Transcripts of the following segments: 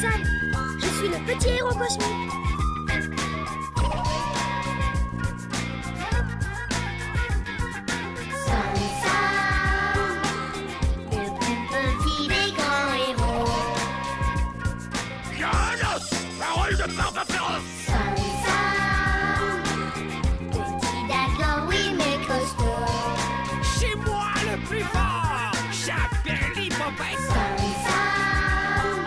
Sam. Je suis le petit héros cosmique. Sam, le plus petit des grands héros. Yannos, parole de barbe féroce. Sam, petit d'accord, oui, mais costaud. C'est moi le plus fort. Chaque perlipopette. Sam,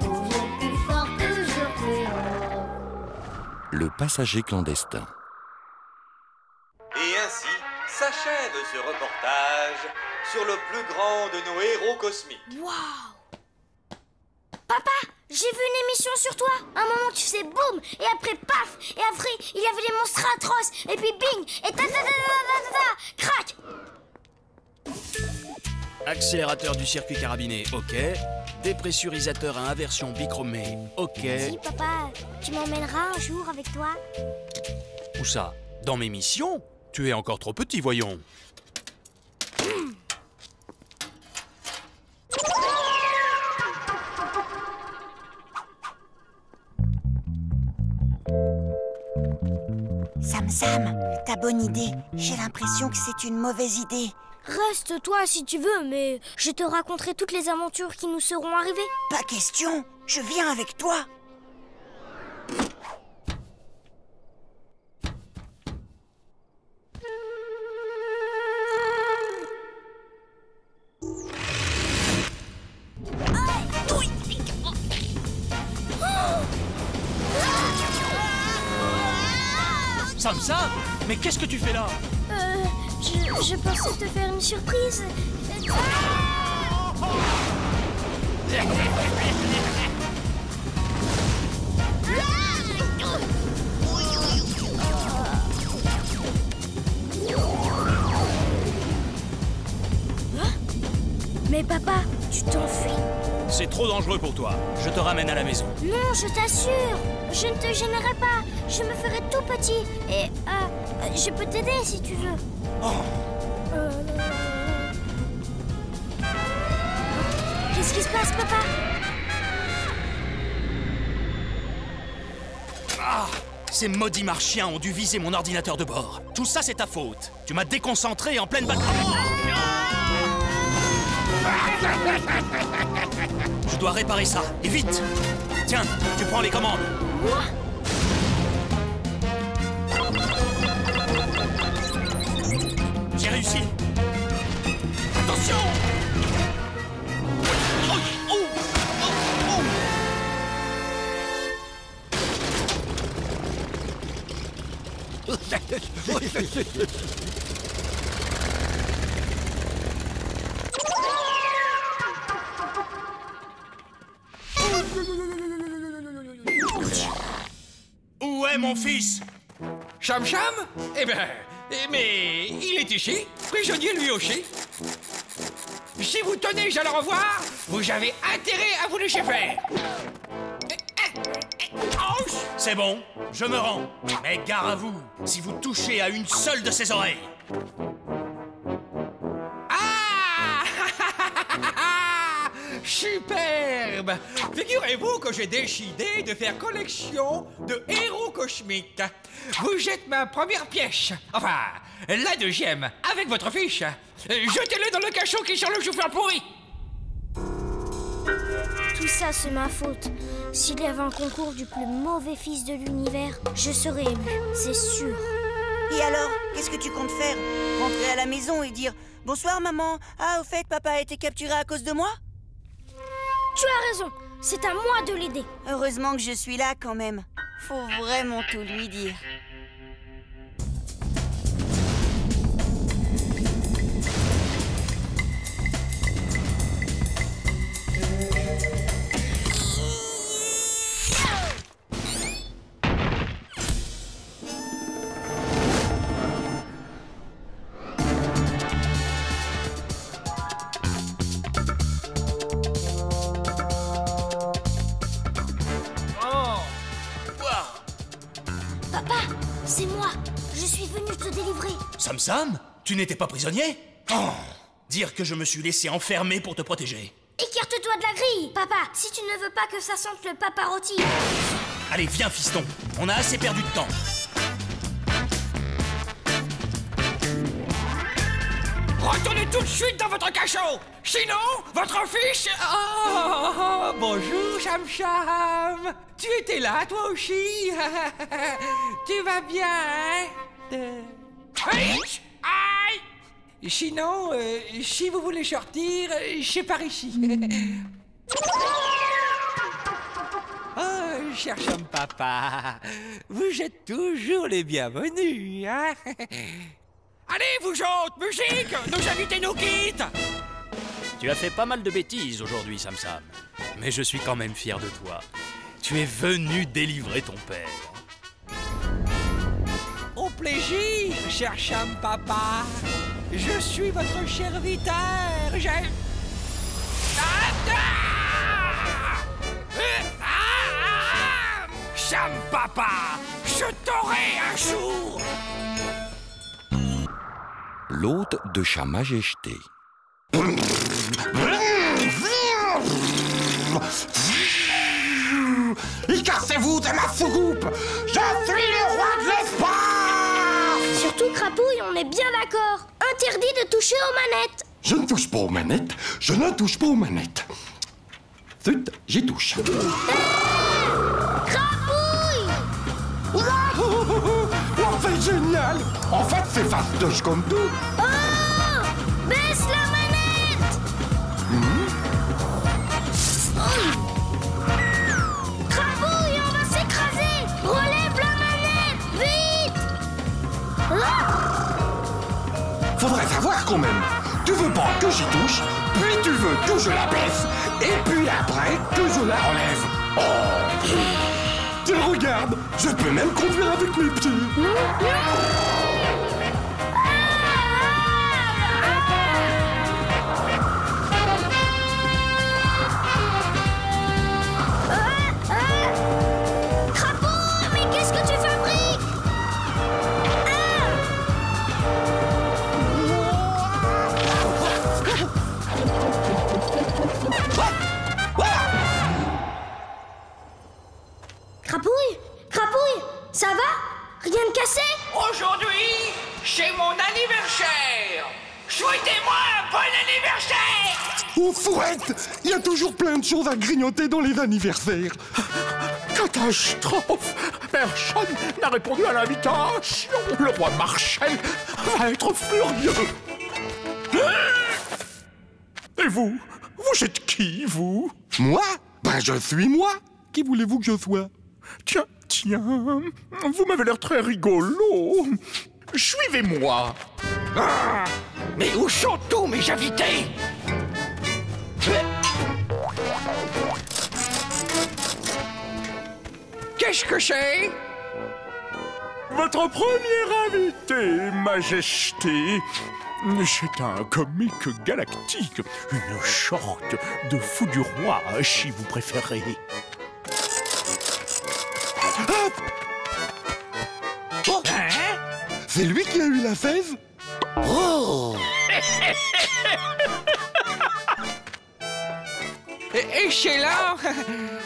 toujours plus fort, toujours plus haut. Le passager clandestin. Et ainsi s'achève ce reportage sur le plus grand de nos héros cosmiques. Waouh! Papa, j'ai vu une émission sur toi. Un moment tu faisais boum, et après paf, et après il y avait des monstres atroces, et puis bing, et ta ta ta ta ta ta ta, crac! Accélérateur du circuit carabiné, ok. Dépressurisateur à inversion bichromée, ok. Dis papa, tu m'emmèneras un jour avec toi? Où ça? Dans mes missions? Tu es encore trop petit, voyons. Sam, ta bonne idée. J'ai l'impression que c'est une mauvaise idée. Reste toi si tu veux, mais je te raconterai toutes les aventures qui nous seront arrivées. Pas question, je viens avec toi. Sam, mais qu'est-ce que tu fais là? Je pensais te faire une surprise. Mais papa, tu t'enfuis. C'est trop dangereux pour toi. Je te ramène à la maison. Non, je t'assure. Je ne te gênerai pas. Je me ferai tout petit. Et je peux t'aider si tu veux. Qu'est-ce qui se passe, papa? Ah! Ces maudits marchiens ont dû viser mon ordinateur de bord. Tout ça, c'est ta faute. Tu m'as déconcentré en pleine bataille. Je dois réparer ça, et vite! Tiens, tu prends les commandes. Moi? J'ai réussi. Attention! Où est mon fils? Cham Cham? Eh ben, mais il est ici, prisonnier lui aussi. Si vous tenez à le revoir, vous avez intérêt à vous laisser faire. C'est bon, je me rends. Mais gare à vous, si vous touchez à une seule de ses oreilles. Ah! Superbe! Figurez-vous que j'ai décidé de faire collection de héros cosmiques. Vous êtes ma première pièce. Enfin, la deuxième, avec votre fiche. Jetez-le dans le cachot qui sent le chou-fleur pourri. Tout ça, c'est ma faute. S'il y avait un concours du plus mauvais fils de l'univers, je serais élu, c'est sûr. Et alors, qu'est-ce que tu comptes faire? Rentrer à la maison et dire « Bonsoir maman, au fait, papa a été capturé à cause de moi ?» Tu as raison, c'est à moi de l'aider. Heureusement que je suis là quand même. Faut vraiment tout lui dire. Papa, c'est moi. Je suis venu te délivrer. Sam, tu n'étais pas prisonnier? Oh, dire que je me suis laissé enfermer pour te protéger. Écarte Écarte-toi de la grille. Papa, si tu ne veux pas que ça sente le paparotti. Allez, viens, fiston. On a assez perdu de temps. Retournez tout de suite dans votre cachot. Sinon, votre fiche... Oh, bonjour, Cham Cham. Tu étais là, toi aussi. Tu vas bien, hein? Aïe! Aïe! Sinon, si vous voulez sortir, c'est par ici. Oh, cher Cham Papa, vous êtes toujours les bienvenus, hein? Allez, vous autres, musique! Nos invités nous quittent! Tu as fait pas mal de bêtises aujourd'hui, Sam Sam. Mais je suis quand même fier de toi. Tu es venu délivrer ton père. Au plaisir, cher Cham Papa. Je suis votre serviteur. Cham Papa, je t'aurai un jour. L'hôte de Sa Majesté. Écartez-vous de ma soucoupe! Je suis le roi de l'espace! Surtout, Crapouille, on est bien d'accord. Interdit de toucher aux manettes. Je ne touche pas aux manettes, je ne touche pas aux manettes. Zut, j'y touche. Crapouille! Oh, c'est génial! En fait, c'est fastoche comme tout. Oh! Baisse la manette! Crapouille, on va s'écraser! Relève la manette! Vite! Faudrait savoir quand même. Tu veux pas que j'y touche, puis tu veux que je la baisse, et puis après que je la relève. Oh! Tiens, regarde, je peux même conduire avec mes pieds. Crapouille, mais qu'est-ce que tu fabriques? Crapouille? Crapouille? Ça va? Rien de cassé? Aujourd'hui, c'est mon anniversaire. Souhaitez-moi un bon anniversaire. Oh, Fourette, il y a toujours plein de choses à grignoter dans les anniversaires. Catastrophe! Personne n'a répondu à l'invitation. Le roi Marshall va être furieux. Et vous? Vous êtes qui, vous? Moi? Ben, je suis moi. Qui voulez-vous que je sois? Tiens, vous m'avez l'air très rigolo. Suivez-moi. Mais où sont tous mes invités? Qu'est-ce que c'est? Votre premier invité, Majesté. C'est un comique galactique, une sorte de fou du roi, si vous préférez. Oh, c'est lui qui a eu la fève? Oh! Excellent!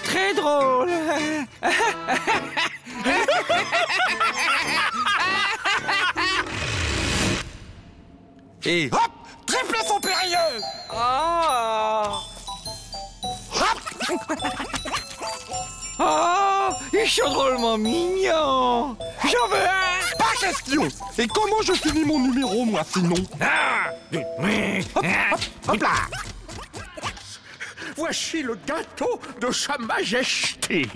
Très drôle! Et hop! Triplé son périlleux! Oh! Hop! Oh! Ils sont drôlement mignons! J'en veux un! Pas question! Et comment je finis mon numéro, moi, sinon? Hop là! Voici le gâteau de Sa Majesté.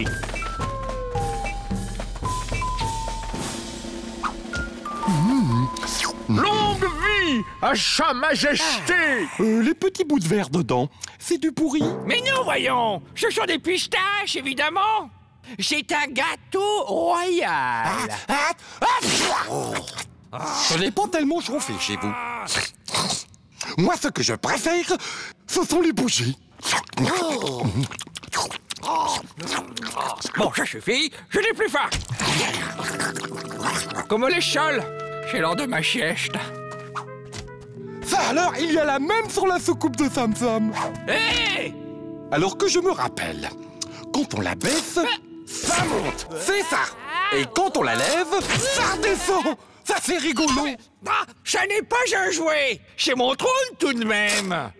Longue vie à Sa Majesté. Les petits bouts de verre dedans, c'est du pourri? Mais non, voyons! Ce sont des pistaches, évidemment! C'est un gâteau royal! Ce n'est pas tellement chauffé chez vous. Moi, ce que je préfère, ce sont les bougies. Bon, ça suffit, je n'ai plus faim! Comme les chols, c'est l'heure de ma sieste. Ça alors, il y a la même sur la soucoupe de Sam Sam. Hé! Alors que je me rappelle, quand on la baisse, ça monte, c'est ça. Et quand on la lève, ça redescend. Ça c'est rigolo. Ah, ça n'est pas un jouet. C'est mon trône tout de même.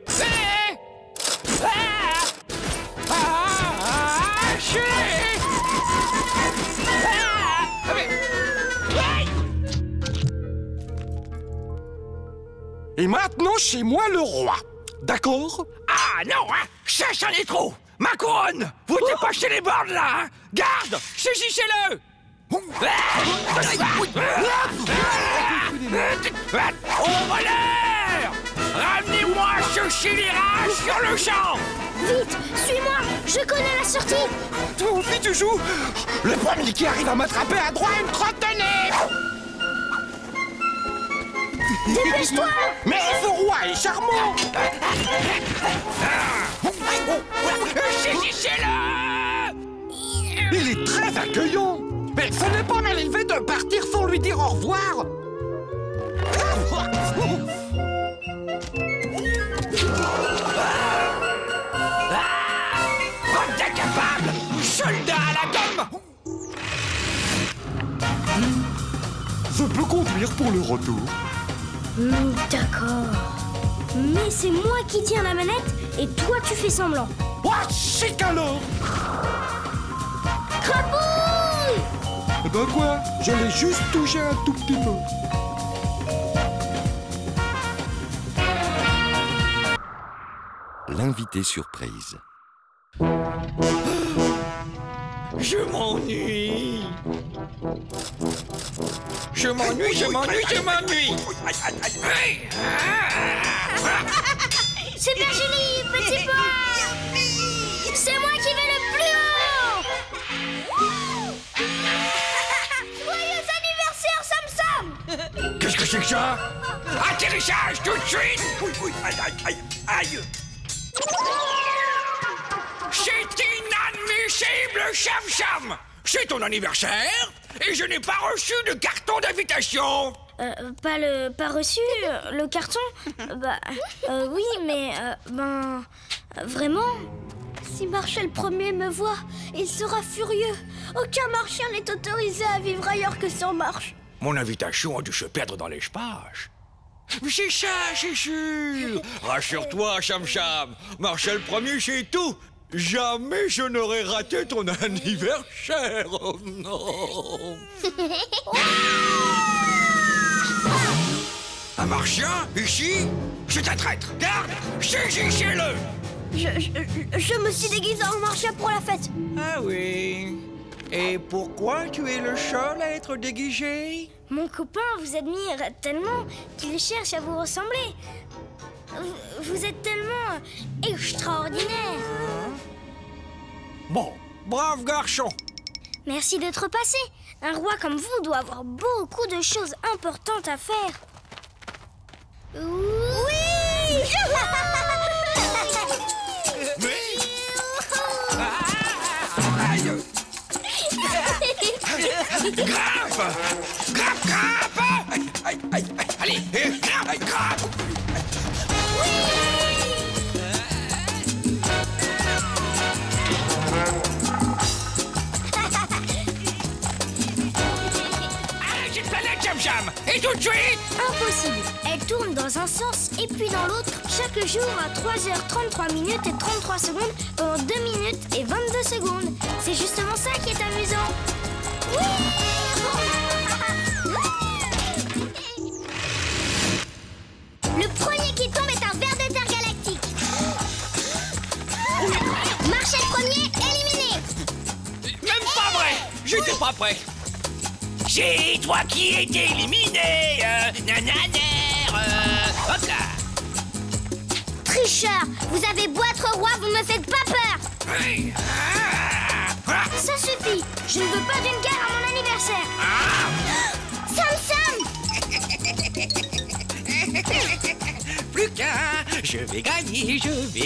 Et maintenant, chez moi, le roi. D'accord? Ah non, hein, ça c'en est trop. Ma couronne. Vous dépassez les bornes là, hein. Garde, saisissez-le. Au voleur! Ramenez-moi ce scélérat sur le champ! Vite, suis-moi, je connais la sortie. Toi aussi tu joues? Le premier qui arrive à m'attraper a droit à une crotte de nez. Dépêche-toi. Mais ce roi est charmant. Saisissez-le! Il est très accueillant. Mais ce n'est pas mal élevé de partir sans lui dire au revoir. Bande incapable! Soldat à la gomme! Je peux conduire pour le retour. D'accord. Mais c'est moi qui tiens la manette et toi tu fais semblant. Oh, chic alors. Crapouille! Eh ben quoi? Je l'ai juste touché un tout petit peu. L'invité surprise. Je m'ennuie! Je m'ennuie, je m'ennuie, je m'ennuie! C'est Virginie, petit pois! C'est moi qui vais le plus haut! Joyeux anniversaire, Sam Sam! Qu'est-ce que c'est que ça? Atterrissage tout de suite! Aïe! C'est inadmissible, Cham Cham! C'est ton anniversaire et je n'ai pas reçu de carton d'invitation! Pas reçu, le carton? Oui, mais, vraiment? Si Marshall Ier me voit, il sera furieux. Aucun marchien n'est autorisé à vivre ailleurs que sur marche. Mon invitation a dû se perdre dans l'espace. C'est ça, c'est sûr! Rassure-toi, Cham Cham! Marshall Ier, c'est tout! Jamais je n'aurais raté ton anniversaire! Oh non! Un marchien, ici? C'est un traître! Garde! Saisissez-le! Je me suis déguisé en marchien pour la fête. Ah oui? Et pourquoi tu es le seul à être déguisé? Mon copain vous admire tellement qu'il cherche à vous ressembler. Vous êtes tellement extraordinaire. Bon, brave garçon. Merci d'être passé. Un roi comme vous doit avoir beaucoup de choses importantes à faire. Oui! Grimpe! Grimpe! Allez, grimpe! Allez, j'ai une planète, Cham Cham! Et tout de suite! Impossible. Elle tourne dans un sens et puis dans l'autre, chaque jour à 3h33 minutes et 33 secondes pendant 2 minutes et 22 secondes. C'est justement ça qui est amusant. Oui! Le premier qui tombe est un ver de terre galactique. Marshall Ier éliminé. Même pas vrai! J'étais pas prêt! C'est toi qui es éliminé! Ok! Tricheur, vous avez beau être roi, vous me faites pas peur. Ça suffit, je ne veux pas d'une guerre à mon anniversaire. Sam Sam! Plus qu'un, je vais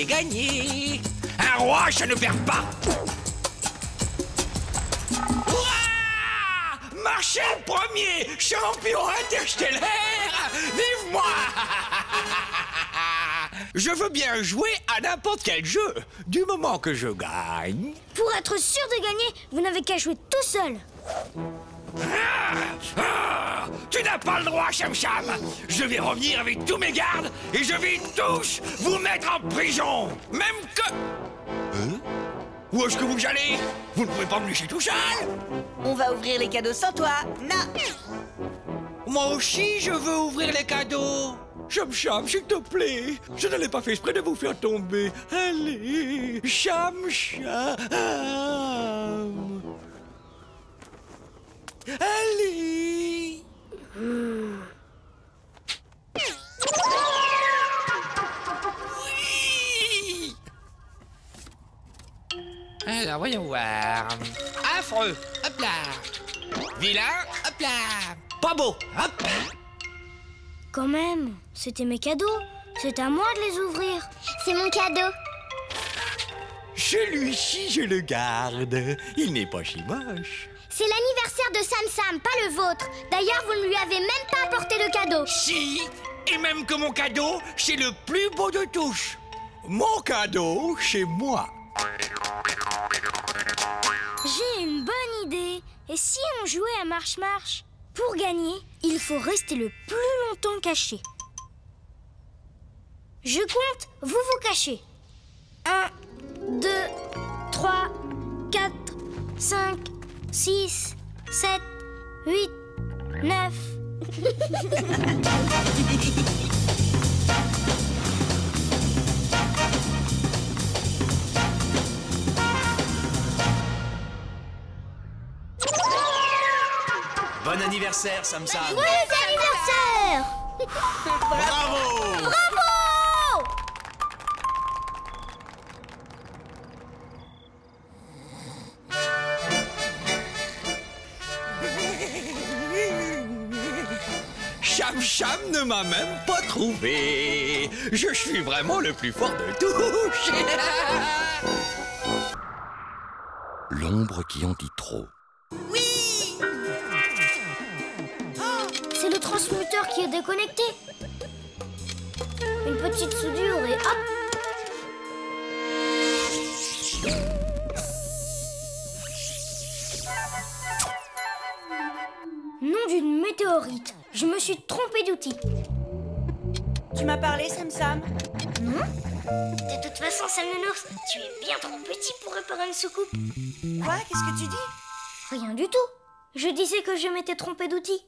gagner! Un roi, je ne perds pas! Ouah! Marshall Ier, champion interstellaire! Vive moi! Je veux bien jouer à n'importe quel jeu, du moment que je gagne. Pour être sûr de gagner, vous n'avez qu'à jouer tout seul. Tu n'as pas le droit, Cham Cham. Je vais revenir avec tous mes gardes et je vais tous vous mettre en prison. Même que... Où est-ce que vous allez? Vous ne pouvez pas me laisser tout seul. On va ouvrir les cadeaux sans toi. Non. Moi aussi, je veux ouvrir les cadeaux. Cham Cham, s'il te plaît. Je n'allais pas faire exprès de vous faire tomber. Allez, Cham Cham. Allez. Oui. Alors, voyons voir. Affreux, hop là. Vilain, hop là. Pas beau, hop. Quand même, c'était mes cadeaux. C'est à moi de les ouvrir. C'est mon cadeau. Celui-ci, je le garde. Il n'est pas si moche. C'est l'anniversaire de Sam Sam, pas le vôtre. D'ailleurs, vous ne lui avez même pas apporté de cadeau. Si, et même que mon cadeau, c'est le plus beau de tous. Mon cadeau, c'est moi. J'ai une bonne idée. Et si on jouait à marche-marche? Pour gagner, il faut rester le plus longtemps caché. Je compte, vous vous cachez. 1, 2, 3, 4, 5, 6, 7, 8, 9. Bon anniversaire, Sam Sam. Joyeux anniversaire! Bravo! Bravo! Cham Cham ne m'a même pas trouvé. Je suis vraiment le plus fort de tous. L'ombre qui en dit trop. C'est le transmuteur qui est déconnecté. Une petite soudure et hop! Nom d'une météorite. Je me suis trompée d'outil. Tu m'as parlé, Sam Sam? Non? De toute façon, Sam Nounours, tu es bien trop petit pour réparer une soucoupe. Quoi? Qu'est-ce que tu dis? Rien du tout. Je disais que je m'étais trompée d'outil.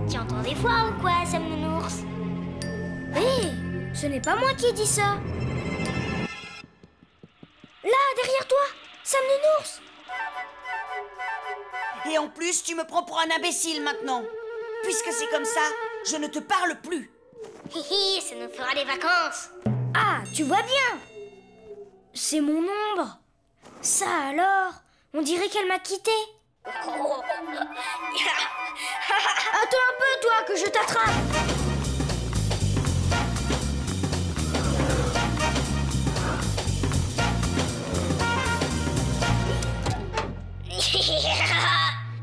Tu entends des fois ou quoi, Sam Nounours? Hé, ce n'est pas moi qui ai dit ça. Là, derrière toi, Sam Nounours. Et en plus, tu me prends pour un imbécile maintenant. Puisque c'est comme ça, je ne te parle plus. Hihi, ça nous fera des vacances. Ah, tu vois bien. C'est mon ombre. Ça alors, on dirait qu'elle m'a quitté. Attends un peu, toi, que je t'attrape.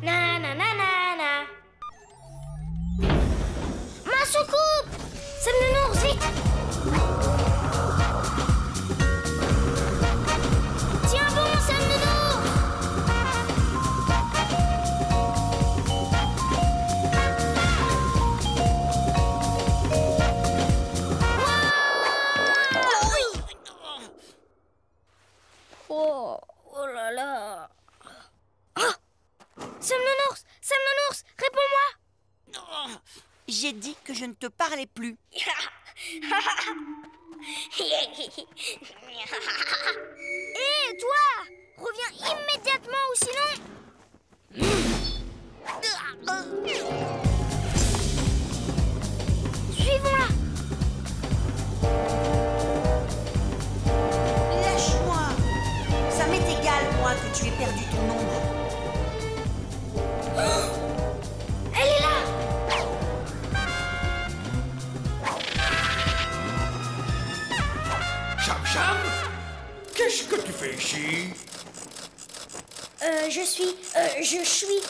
Na na na na na. Ma soucoupe! Sam Nounours, vite! Tiens bon, Sam Nounours! Oh, oh là là! Ah! Sam Nounours, réponds-moi! J'ai dit que je ne te parlais plus. Hé, toi! Reviens immédiatement ou sinon... Suivons-la! Lâche-moi. Ça m'est égal, moi, que tu aies perdu ton ombre. Elle est là! Cham Cham, qu'est-ce que tu fais ici? Je suis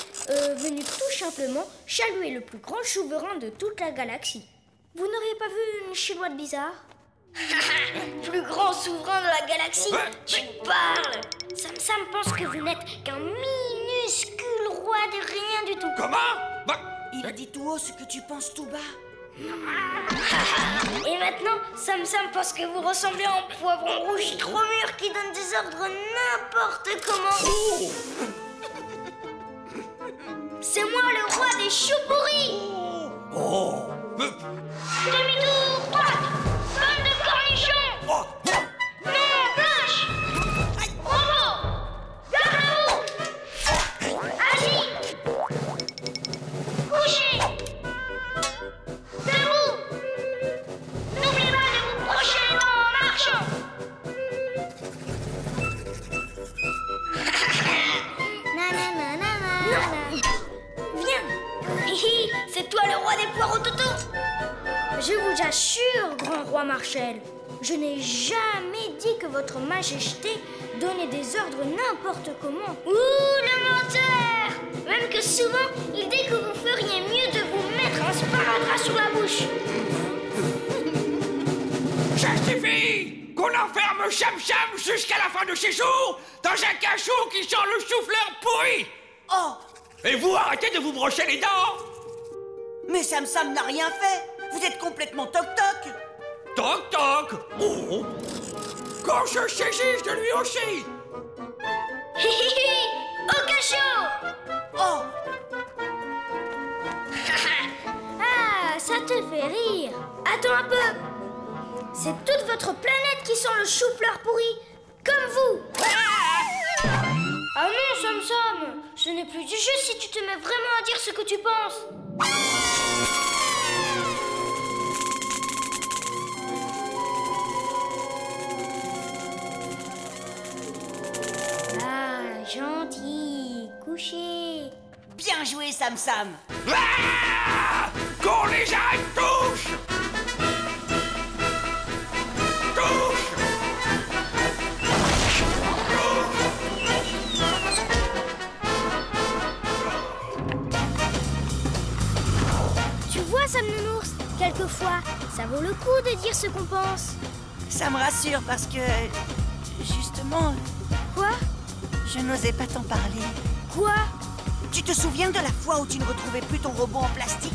venu tout simplement chaluer le plus grand souverain de toute la galaxie. Vous n'auriez pas vu une chinoise bizarre? Plus grand souverain de la galaxie, tu parles. Sam Sam pense que vous n'êtes qu'un minuscule roi de rien du tout. Comment? Il dit tout haut ce que tu penses tout bas. Et maintenant, Sam Sam pense que vous ressemblez à un poivron rouge trop mûr qui donne des ordres n'importe comment. C'est moi le roi des choux pourris. Demi-tour droite, balle de cornichon. Non, blanche. Bravo. Garde-vous. Agis. Couchez. Debout. N'oubliez pas de vous brocher les dents en marchant. Viens. C'est toi le roi des poireaux Toto. Je vous assure, grand roi Marshall, je n'ai jamais dit que votre majesté donnait des ordres n'importe comment. Ouh, le menteur! Même que souvent, il dit que vous feriez mieux de vous mettre un sparadrap sur la bouche. Justifie qu'on enferme Cham Cham jusqu'à la fin de ses jours dans un cachot qui sent le chou-fleur pourri. Oh! Et vous arrêtez de vous brocher les dents. Mais Sam Sam n'a rien fait. Vous êtes complètement toc-toc. Toc-toc. Oh! Quand je saisis de lui aussi. Au cachot! Oh! Ah, ça te fait rire. Attends un peu. C'est toute votre planète qui sent le chou-fleur pourri, comme vous. Ah non, Sam Sam, ce n'est plus du jeu si tu te mets vraiment à dire ce que tu penses. Ah, gentil, couché. Bien joué, Sam Sam. Ah! Qu'on les arrête tous. Tu vois, Sam Nounours, quelquefois, ça vaut le coup de dire ce qu'on pense. Ça me rassure parce que... Justement, Quoi? je n'osais pas t'en parler. Quoi? Tu te souviens de la fois où tu ne retrouvais plus ton robot en plastique?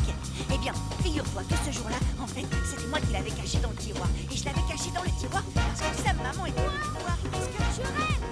Eh bien, figure-toi que ce jour-là, en fait, c'était moi qui l'avais caché dans le tiroir. Et je l'avais caché dans le tiroir parce que Sam Maman était venue me voir. Qu'est-ce que tu rêves?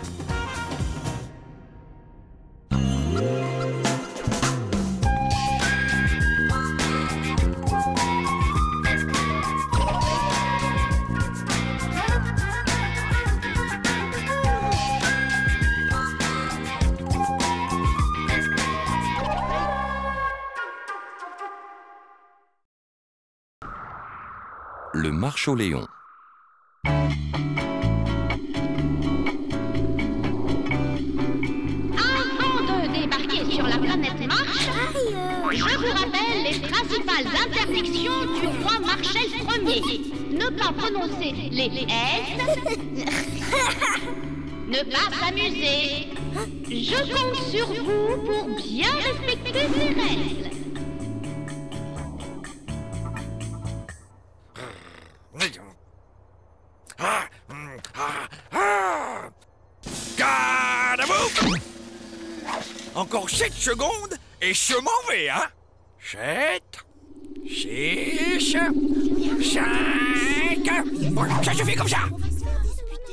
Le Marcholéon. Avant de débarquer sur la planète Mars, je vous rappelle les principales interdictions du roi Marshall Ier. Ne pas prononcer les S. Ne pas s'amuser. Je compte sur vous pour bien respecter ces règles. Garde à vous. Encore 7 secondes et je m'en vais, hein. 7, 6, 5... Bon, ça suffit comme ça.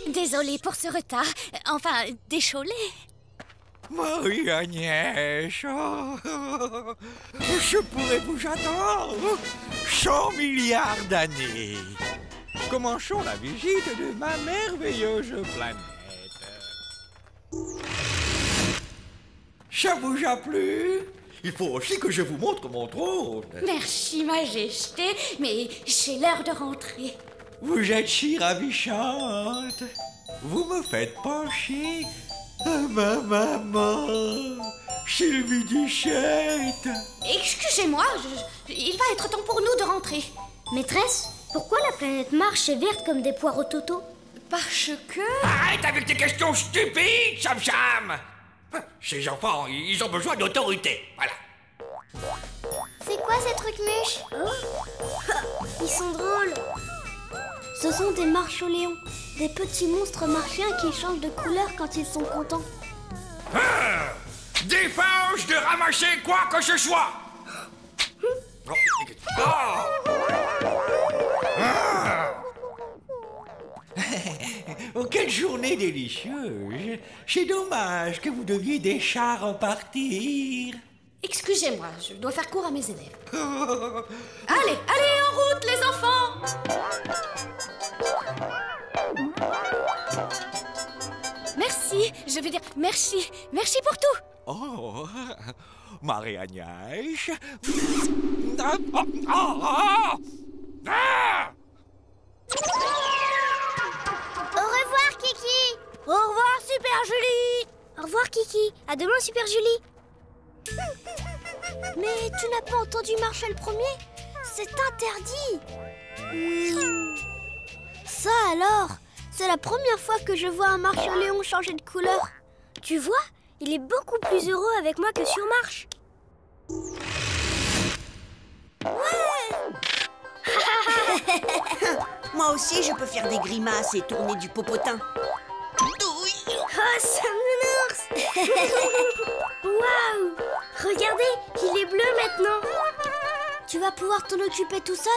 Désolée pour ce retard. Enfin, décholé. Marie-Agnès, je pourrais vous attendre 100 milliards d'années. Commençons la visite de ma merveilleuse planète. Ça vous a plu? Il faut aussi que je vous montre mon trône. Merci, Majesté, mais c'est l'heure de rentrer. Vous êtes si ravissante. Vous me faites pencher à ma maman, Sylvie Duchette. Excusez-moi, il va être temps pour nous de rentrer. Maîtresse, pourquoi la planète Mars est verte comme des poireaux Toto? Parce que... Arrête avec tes questions stupides, Sam Sam. Ces enfants, ils ont besoin d'autorité, voilà. C'est quoi ces trucs mûches? Ils sont drôles. Ce sont des marcholéons, des petits monstres martiens qui changent de couleur quand ils sont contents. Défense de ramasser quoi que ce soit. Oh, quelle journée délicieuse. C'est dommage que vous deviez déjà repartir. Excusez-moi, je dois faire cours à mes élèves. Allez, en route les enfants! Merci, je veux dire merci pour tout. Oh, Marie-Agnès. Au revoir, Kiki. Au revoir, Super Julie. Au revoir, Kiki. À demain, Super Julie. Mais tu n'as pas entendu Marshall premier? C'est interdit. Ça alors, c'est la première fois que je vois un marcholéon changer de couleur. Tu vois, il est beaucoup plus heureux avec moi que sur Marche. Ouais. Moi aussi, je peux faire des grimaces et tourner du popotin. Oh, ça me Waouh! Regardez, il est bleu maintenant. Tu vas pouvoir t'en occuper tout seul?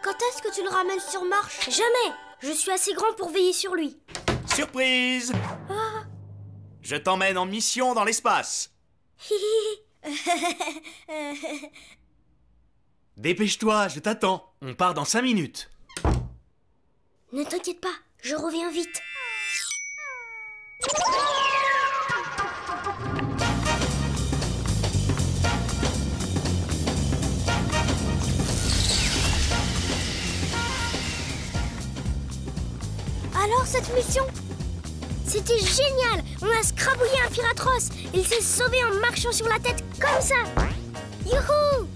Quand est-ce que tu le ramènes sur Marche? Jamais! Je suis assez grand pour veiller sur lui. Surprise! Je t'emmène en mission dans l'espace. Dépêche-toi, je t'attends. On part dans 5 minutes. Ne t'inquiète pas, je reviens vite. Alors cette mission? C'était génial! On a scrabouillé un Pyratros. Il s'est sauvé en marchant sur la tête comme ça. Youhou!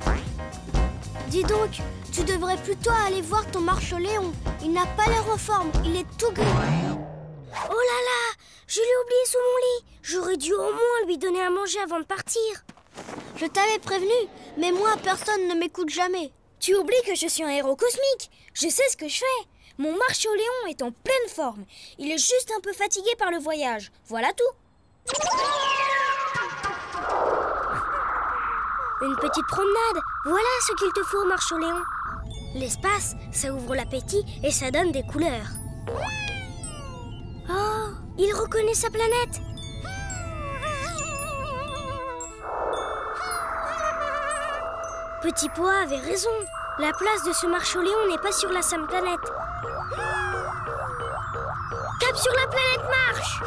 Dis donc, tu devrais plutôt aller voir ton marcholéon. Il n'a pas l'air en forme, il est tout gris. Oh là là! Je l'ai oublié sous mon lit. J'aurais dû au moins lui donner à manger avant de partir. Je t'avais prévenu, mais moi, personne ne m'écoute jamais. Tu oublies que je suis un héros cosmique. Je sais ce que je fais. Mon marcholéon est en pleine forme. Il est juste un peu fatigué par le voyage. Voilà tout. Une petite promenade. Voilà ce qu'il te faut, marcholéon. L'espace, ça ouvre l'appétit et ça donne des couleurs. Oh, il reconnaît sa planète. Petit Pois avait raison. La place de ce marcholéon n'est pas sur la Sam planète. Cap sur la planète Marche!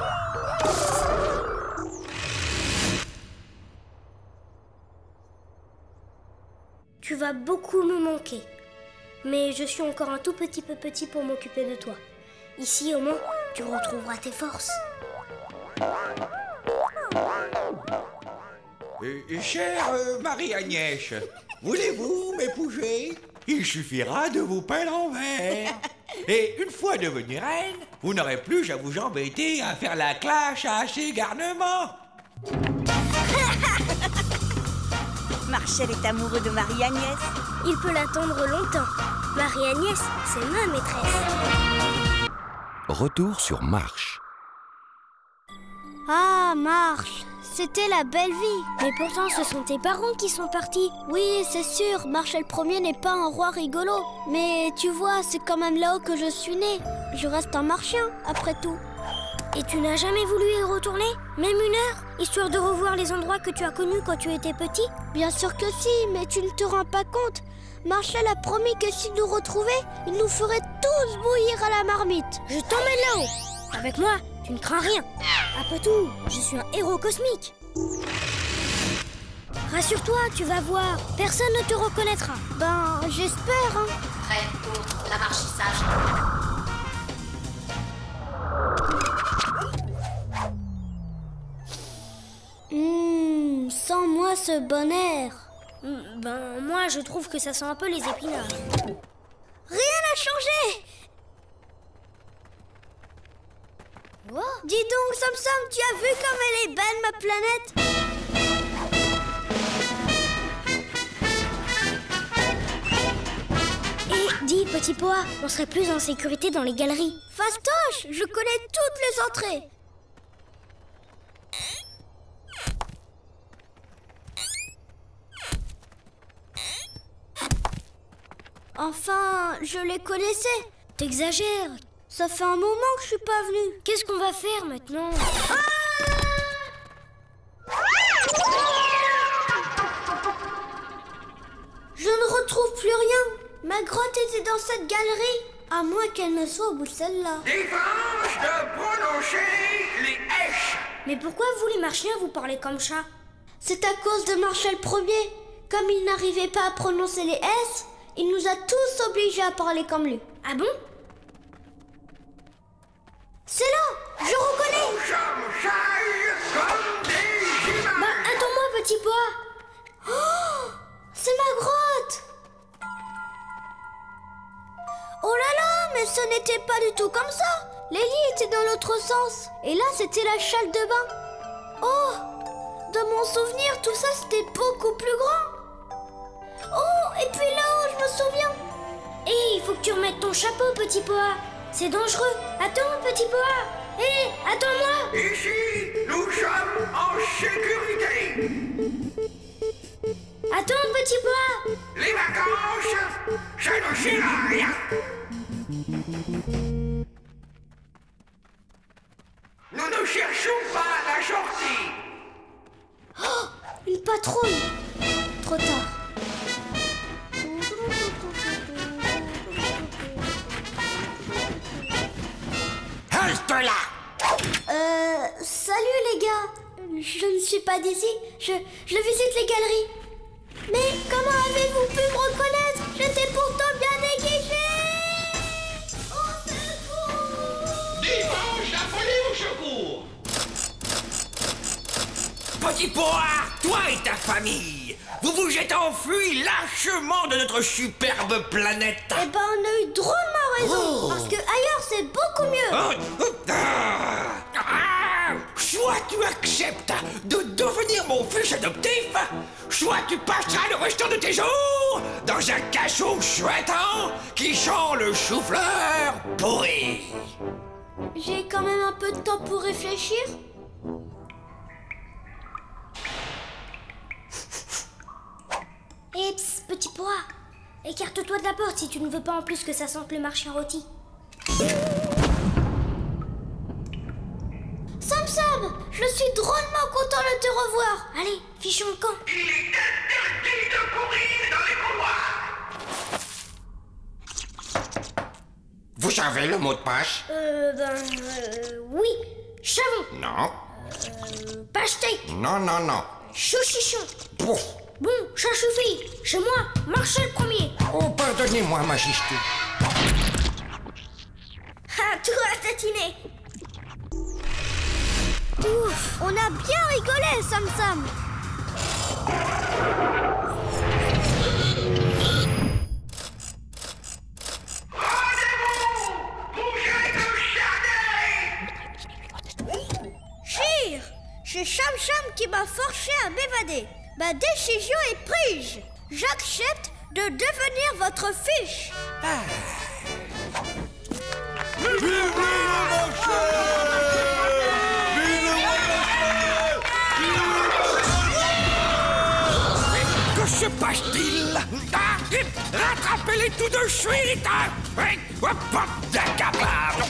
Tu vas beaucoup me manquer. Mais je suis encore un tout petit peu petit pour m'occuper de toi. Ici, au moins, tu retrouveras tes forces. Chère Marie-Agnès, voulez-vous m'épouser? Il suffira de vous peindre en vert. Et une fois devenue reine, vous n'aurez plus à vous embêter à faire la clash à ces garnements. Marshall est amoureux de Marie-Agnès. Il peut l'attendre longtemps. Marie-Agnès, c'est ma maîtresse. Retour sur Marche. Ah, Marche, c'était la belle vie. Mais pourtant, ce sont tes parents qui sont partis. Oui, c'est sûr, Marshall Ier n'est pas un roi rigolo. Mais tu vois, c'est quand même là-haut que je suis née. Je reste un marchien, après tout. Et tu n'as jamais voulu y retourner? Même une heure? Histoire de revoir les endroits que tu as connus quand tu étais petit? Bien sûr que si, mais tu ne te rends pas compte. Marshall a promis que s'il nous retrouvait, il nous ferait tous bouillir à la marmite. Je t'emmène là-haut. Avec moi, tu ne crains rien. Après tout, je suis un héros cosmique. Rassure-toi, tu vas voir. Personne ne te reconnaîtra. Ben, j'espère, hein. Prêt pour l'amarchissage. Sans moi ce bon air. Ben, moi, je trouve que ça sent un peu les épinards. Rien n'a changé. Oh. Dis donc, Sam, tu as vu comme elle est belle, ma planète? petit pois. On serait plus en sécurité dans les galeries. Fastoche, je connais toutes les entrées. Enfin, je les connaissais. T'exagères. Ça fait un moment que je suis pas venue. Qu'est-ce qu'on va faire maintenant? Je ne retrouve plus rien. Ma grotte était dans cette galerie. À moins qu'elle ne soit au bout de celle-là. Défense de prononcer les H. Mais pourquoi vous les marchiens vous parlez comme ça? C'est à cause de Marshall Ier. Comme il n'arrivait pas à prononcer les S, il nous a tous obligés à parler comme lui. Ah bon? C'est là, je reconnais. Nous sommes sages comme des humains. Bah, attends-moi, petit pois. Oh, c'est ma grotte. Oh là là, mais ce n'était pas du tout comme ça. Les lits étaient dans l'autre sens. Et là, c'était la salle de bain. Oh, de mon souvenir, tout ça, c'était beaucoup plus grand. Oh, et puis là-haut, je me souviens. Hé, il faut que tu remettes ton chapeau, petit pois. C'est dangereux. Attends, petit pois. Hé, attends-moi. Ici, nous sommes en sécurité. Attends, petit pois. Les vacances, ça ne sert à rien. Nous ne cherchons pas la sortie. Oh, une patrouille. Trop tard. Halte là. Salut les gars. Je ne suis pas d'ici. Je visite les galeries. Mais comment avez-vous pu me reconnaître? J'étais pourtant bien déguisée. Au secours! Dimanche, la folie au secours. Petit pois, toi et ta famille, vous vous êtes enfuis lâchement de notre superbe planète. Eh ben, on a eu drôlement raison. Parce que ailleurs, c'est beaucoup mieux. Soit tu acceptes de devenir mon fils adoptif, soit tu passeras le restant de tes jours dans un cachot chouettant qui sent le chou-fleur pourri. J'ai quand même un peu de temps pour réfléchir. Hé, petit pois. Écarte-toi de la porte si tu ne veux pas en plus que ça sente le marchien rôti. Sam, je suis drôlement content de te revoir. Allez, fichons le camp. Il est interdit de courir dans les couloirs. Vous savez le mot de passe? Oui. Chavon. Non. Pastèque. Non. Chouchichon. Pouf. Bon, ça suffit. Chez moi, Marshall Ier. Oh, pardonnez-moi, majesté. Ah, tout a tatiné. Ouf, on a bien rigolé, Sam. Chir, c'est Cham qui m'a forcé à m'évader. Ma décision est prise. J'accepte de devenir votre fiche. Que se passe-t-il? Rattrapez-les tout de suite! D'incapable!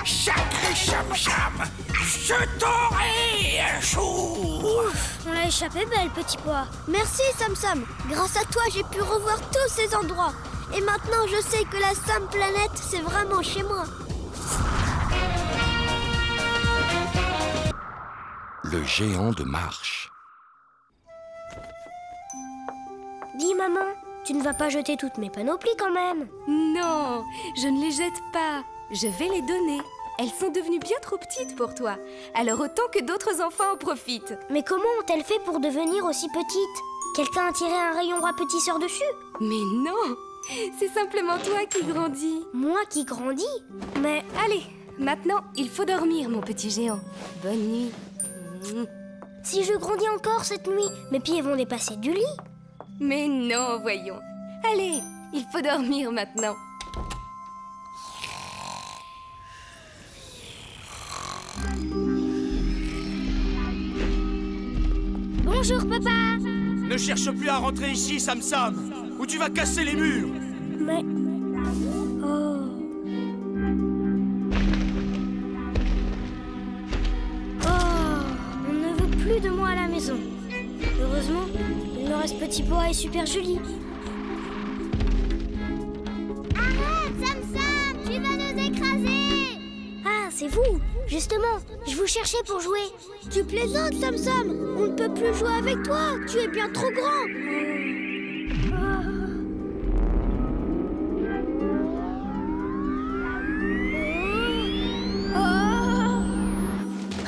Sacré Cham, je t'aurai un jour! On l'a échappé belle, petit pois. Merci, Sam. Grâce à toi, j'ai pu revoir tous ces endroits. Et maintenant, je sais que la Sam Planète, c'est vraiment chez moi. Le géant de marche. Dis, maman, tu ne vas pas jeter toutes mes panoplies quand même? Non, je ne les jette pas. Je vais les donner. Elles sont devenues bien trop petites pour toi. Alors autant que d'autres enfants en profitent. Mais comment ont-elles fait pour devenir aussi petites? Quelqu'un a tiré un rayon rapetisseur dessus? Mais non, c'est simplement toi qui grandis. Moi qui grandis? Mais allez, maintenant, il faut dormir, mon petit géant. Bonne nuit. Si je grandis encore cette nuit, mes pieds vont dépasser du lit. Mais non, voyons. Allez, il faut dormir maintenant. Bonjour, papa. Ne cherche plus à rentrer ici, Sam Sam, ou tu vas casser les murs. Mais... Oh... On ne veut plus de moi à la maison. Heureusement, il me reste Petit Pois et Super Julie. Arrête, Sam Sam, tu vas nous écraser. Ah, c'est vous. Justement, je vous cherchais pour jouer. Tu plaisantes, Sam Sam. On ne peut plus jouer avec toi. Tu es bien trop grand.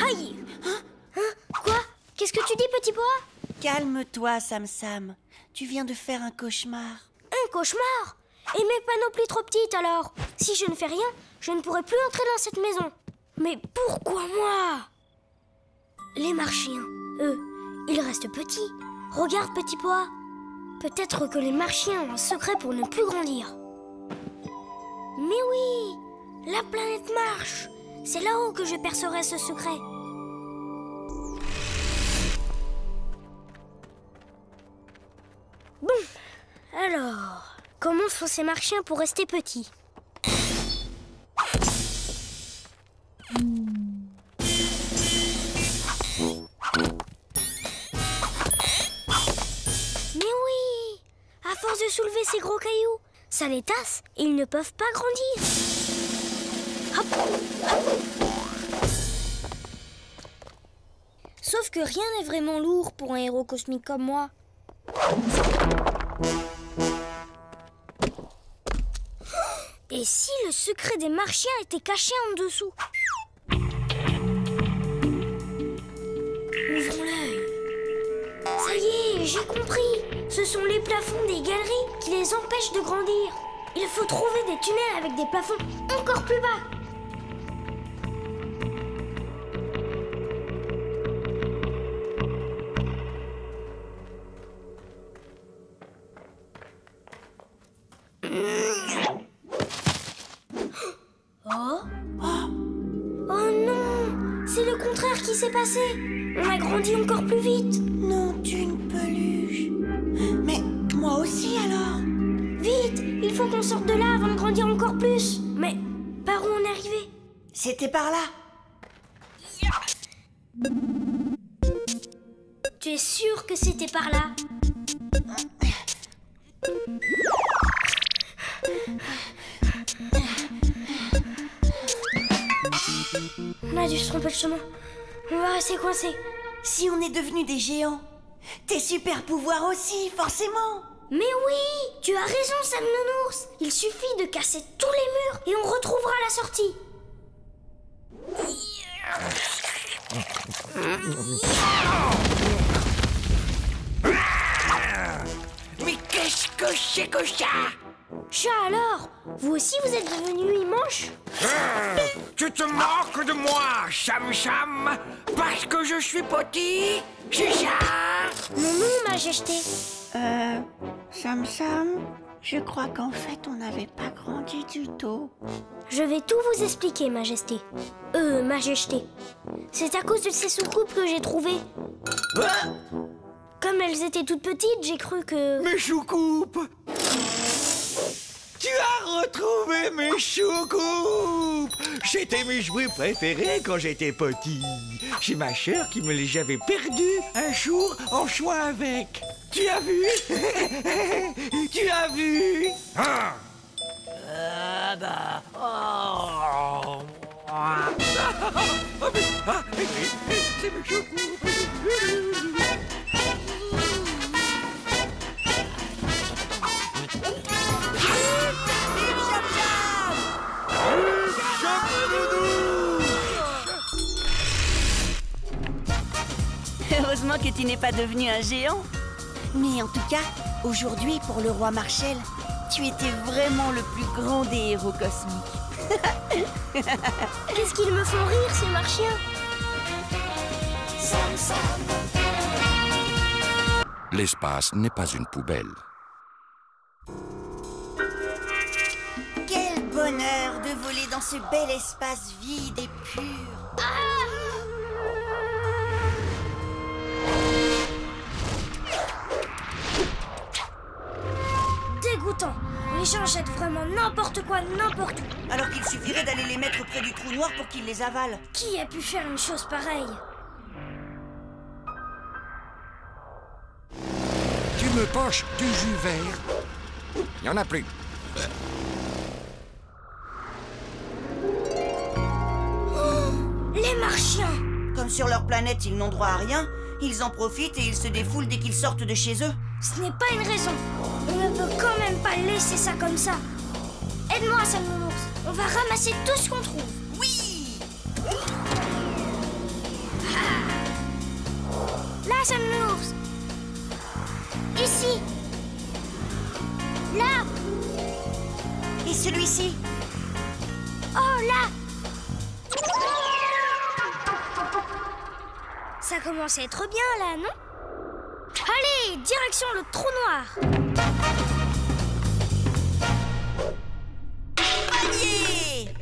Aïe. Quoi? Qu'est-ce que tu dis, Petit Pois? Calme-toi, Sam Sam. Tu viens de faire un cauchemar. Un cauchemar? Et mes panoplies trop petites alors? Si je ne fais rien, je ne pourrai plus entrer dans cette maison. Mais pourquoi moi? Les marchiens, eux, ils restent petits. Regarde, Petit Pois. Peut-être que les marchiens ont un secret pour ne plus grandir. Mais oui, la planète marche. C'est là-haut que je percerai ce secret. Bon, alors, comment font ces marchiens pour rester petits? Mais oui! À force de soulever ces gros cailloux, ça les tasse et ils ne peuvent pas grandir. Hop, hop. Sauf que rien n'est vraiment lourd pour un héros cosmique comme moi. Et si le secret des marchiens était caché en dessous? Ouvrons l'œil. Ça y est, j'ai compris. Ce sont les plafonds des galeries qui les empêchent de grandir. Il faut trouver des tunnels avec des plafonds encore plus bas. Oh non, c'est le contraire qui s'est passé. On a grandi encore plus vite. Non, d'une peluche. Mais moi aussi alors. Vite, il faut qu'on sorte de là avant de grandir encore plus. Mais par où on est arrivé? C'était par là. Tu es sûr que c'était par là? On a dû se tromper de chemin. On va rester coincé. Si on est devenus des géants, tes super pouvoirs aussi, forcément. Mais oui, tu as raison, Sam Nounours. Il suffit de casser tous les murs et on retrouvera la sortie. Mais qu'est-ce que c'est que ça? Chat alors, vous aussi vous êtes devenu immense? Tu te moques de moi, Sam Sam, parce que je suis petit, c'est ça? Non, Majesté. Sam Sam, je crois qu'en fait on n'avait pas grandi du tout. Je vais tout vous expliquer, Majesté. Majesté. C'est à cause de ces soucoupes que j'ai trouvées. Comme elles étaient toutes petites, j'ai cru que... Mes soucoupes! Tu as retrouvé mes choucoupes! C'était mes jouets préférés quand j'étais petit. C'est ma sœur qui me les avait perdus un jour en jouant avec. Tu as vu? Tu as vu? C'est mes choucoupes! Heureusement que tu n'es pas devenu un géant. Mais en tout cas, aujourd'hui, pour le roi Marshall, tu étais vraiment le plus grand des héros cosmiques. Qu'est-ce qu'ils me font rire, ces marchiens? L'espace n'est pas une poubelle. Quel bonheur de voler dans ce bel espace vide et pur. attends, les gens jettent vraiment n'importe quoi, n'importe où. Alors qu'il suffirait d'aller les mettre près du trou noir pour qu'ils les avalent. Qui a pu faire une chose pareille? Tu me poches du jus vert. Il n'y en a plus. Les Martiens! Comme sur leur planète, ils n'ont droit à rien, ils en profitent et ils se défoulent dès qu'ils sortent de chez eux. Ce n'est pas une raison. On ne peut quand même pas laisser ça comme ça. Aide-moi, Sam Nounours. On va ramasser tout ce qu'on trouve. Oui! Là, Sam Nounours. Ici. Là. Et celui-ci? Oh, là. Ça commence à être bien, là, non? Allez, direction le trou noir. Panier!